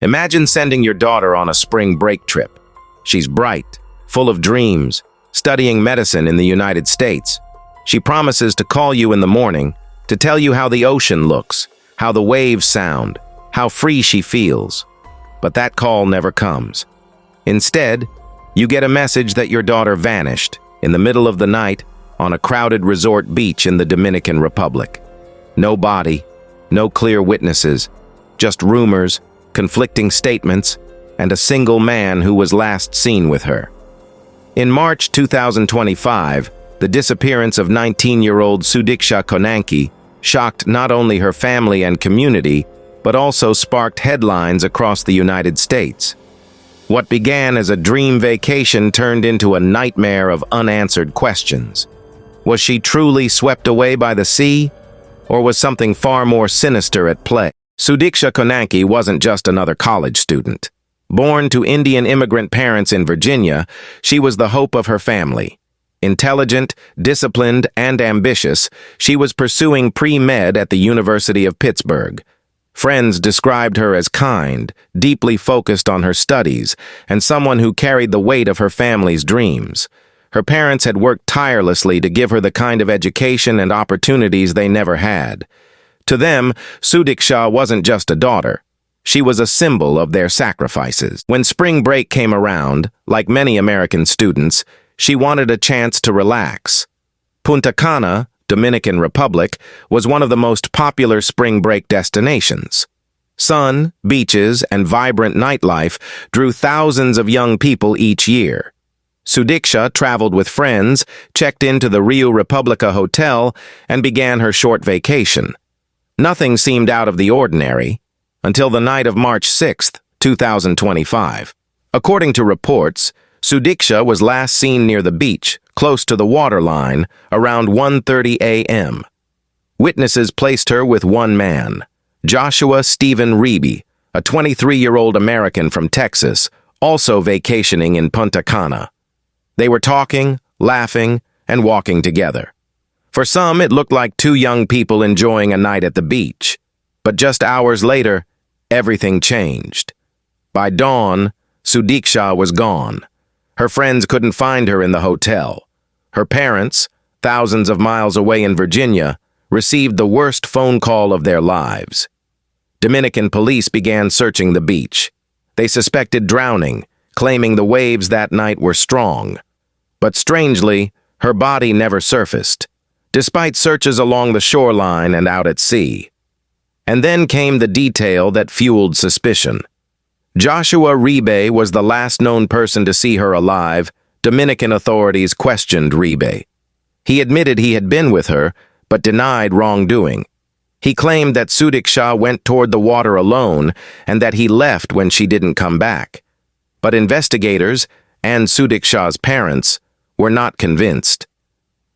Imagine sending your daughter on a spring break trip. She's bright, full of dreams, studying medicine in the United States. She promises to call you in the morning to tell you how the ocean looks, how the waves sound, how free she feels. But that call never comes. Instead, you get a message that your daughter vanished in the middle of the night on a crowded resort beach in the Dominican Republic. No body, no clear witnesses, just rumors, conflicting statements, and a single man who was last seen with her. In March 2025, the disappearance of 19-year-old Sudiksha Konkani shocked not only her family and community, but also sparked headlines across the United States. What began as a dream vacation turned into a nightmare of unanswered questions. Was she truly swept away by the sea, or was something far more sinister at play? Sudiksha Konkani wasn't just another college student. Born to Indian immigrant parents in Virginia, she was the hope of her family. Intelligent, disciplined, and ambitious, she was pursuing pre-med at the University of Pittsburgh. Friends described her as kind, deeply focused on her studies, and someone who carried the weight of her family's dreams. Her parents had worked tirelessly to give her the kind of education and opportunities they never had. To them, Sudiksha wasn't just a daughter. She was a symbol of their sacrifices. When spring break came around, like many American students, she wanted a chance to relax. Punta Cana, Dominican Republic, was one of the most popular spring break destinations. Sun, beaches, and vibrant nightlife drew thousands of young people each year. Sudiksha traveled with friends, checked into the Rio Republica Hotel, and began her short vacation. Nothing seemed out of the ordinary until the night of March 6, 2025. According to reports, Sudiksha was last seen near the beach, close to the waterline, around 1:30 a.m. Witnesses placed her with one man, Joshua Stephen Reeby, a 23-year-old American from Texas, also vacationing in Punta Cana. They were talking, laughing, and walking together. For some, it looked like two young people enjoying a night at the beach. But just hours later, everything changed. By dawn, Sudiksha was gone. Her friends couldn't find her in the hotel. Her parents, thousands of miles away in Virginia, received the worst phone call of their lives. Dominican police began searching the beach. They suspected drowning, claiming the waves that night were strong. But strangely, her body never surfaced, despite searches along the shoreline and out at sea. And then came the detail that fueled suspicion. Joshua Reeby was the last known person to see her alive. Dominican authorities questioned Reeby. He admitted he had been with her, but denied wrongdoing. He claimed that Sudiksha went toward the water alone and that he left when she didn't come back. But investigators, and Sudiksha's parents, were not convinced.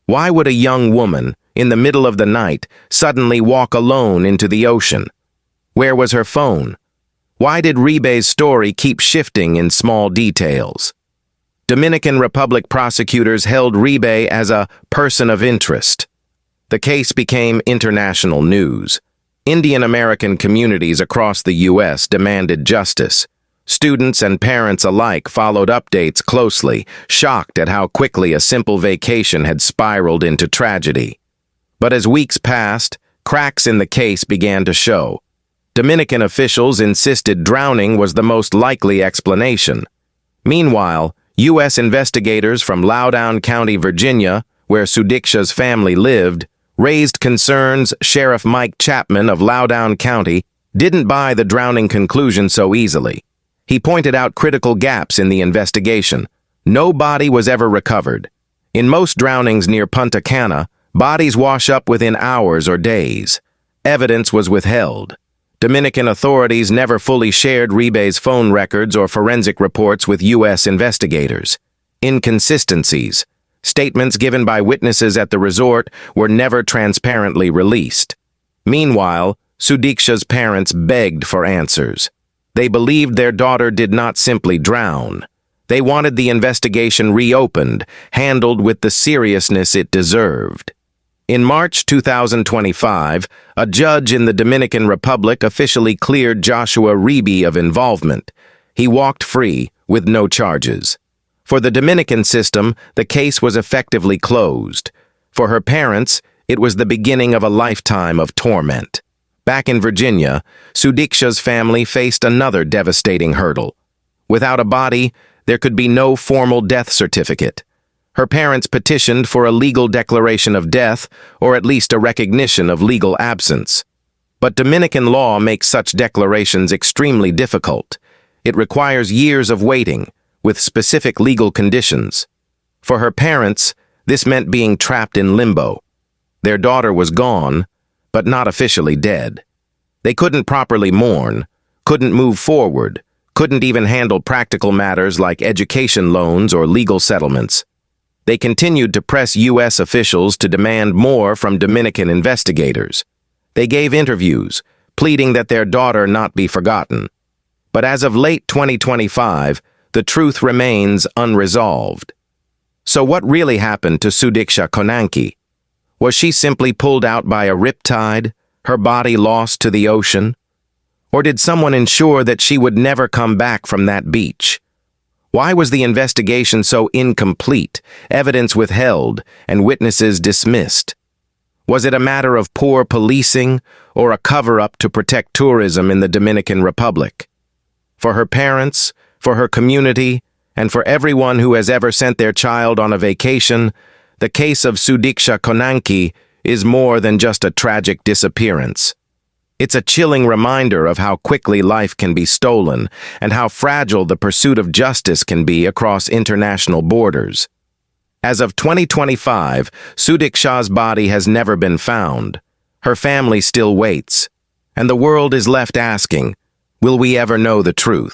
Why would a young woman, in the middle of the night, suddenly walk alone into the ocean? Where was her phone? Why did Reeby's story keep shifting in small details? Dominican Republic prosecutors held Reeby as a person of interest. The case became international news. Indian American communities across the U.S. demanded justice. Students and parents alike followed updates closely, shocked at how quickly a simple vacation had spiraled into tragedy. But as weeks passed, cracks in the case began to show. Dominican officials insisted drowning was the most likely explanation. Meanwhile, U.S. investigators from Loudoun County, Virginia, where Sudiksha's family lived, raised concerns. Sheriff Mike Chapman of Loudoun County didn't buy the drowning conclusion so easily. He pointed out critical gaps in the investigation. No body was ever recovered. In most drownings near Punta Cana, bodies wash up within hours or days. Evidence was withheld. Dominican authorities never fully shared Reeby's phone records or forensic reports with U.S. investigators. Inconsistencies. Statements given by witnesses at the resort were never transparently released. Meanwhile, Sudiksha's parents begged for answers. They believed their daughter did not simply drown. They wanted the investigation reopened, handled with the seriousness it deserved. In March 2025, a judge in the Dominican Republic officially cleared Joshua Reeby of involvement. He walked free, with no charges. For the Dominican system, the case was effectively closed. For her parents, it was the beginning of a lifetime of torment. Back in Virginia, Sudiksha's family faced another devastating hurdle. Without a body, there could be no formal death certificate. Her parents petitioned for a legal declaration of death, or at least a recognition of legal absence. But Dominican law makes such declarations extremely difficult. It requires years of waiting, with specific legal conditions. For her parents, this meant being trapped in limbo. Their daughter was gone, but not officially dead. They couldn't properly mourn, couldn't move forward, couldn't even handle practical matters like education loans or legal settlements. They continued to press U.S. officials to demand more from Dominican investigators. They gave interviews, pleading that their daughter not be forgotten. But as of late 2025, the truth remains unresolved. So what really happened to Sudiksha Konkanki? Was she simply pulled out by a riptide, her body lost to the ocean? Or did someone ensure that she would never come back from that beach? Why was the investigation so incomplete, evidence withheld, and witnesses dismissed? Was it a matter of poor policing or a cover-up to protect tourism in the Dominican Republic? For her parents, for her community, and for everyone who has ever sent their child on a vacation, the case of Sudiksha Konkani is more than just a tragic disappearance. It's a chilling reminder of how quickly life can be stolen and how fragile the pursuit of justice can be across international borders. As of 2025, Sudiksha's body has never been found. Her family still waits, and the world is left asking, will we ever know the truth?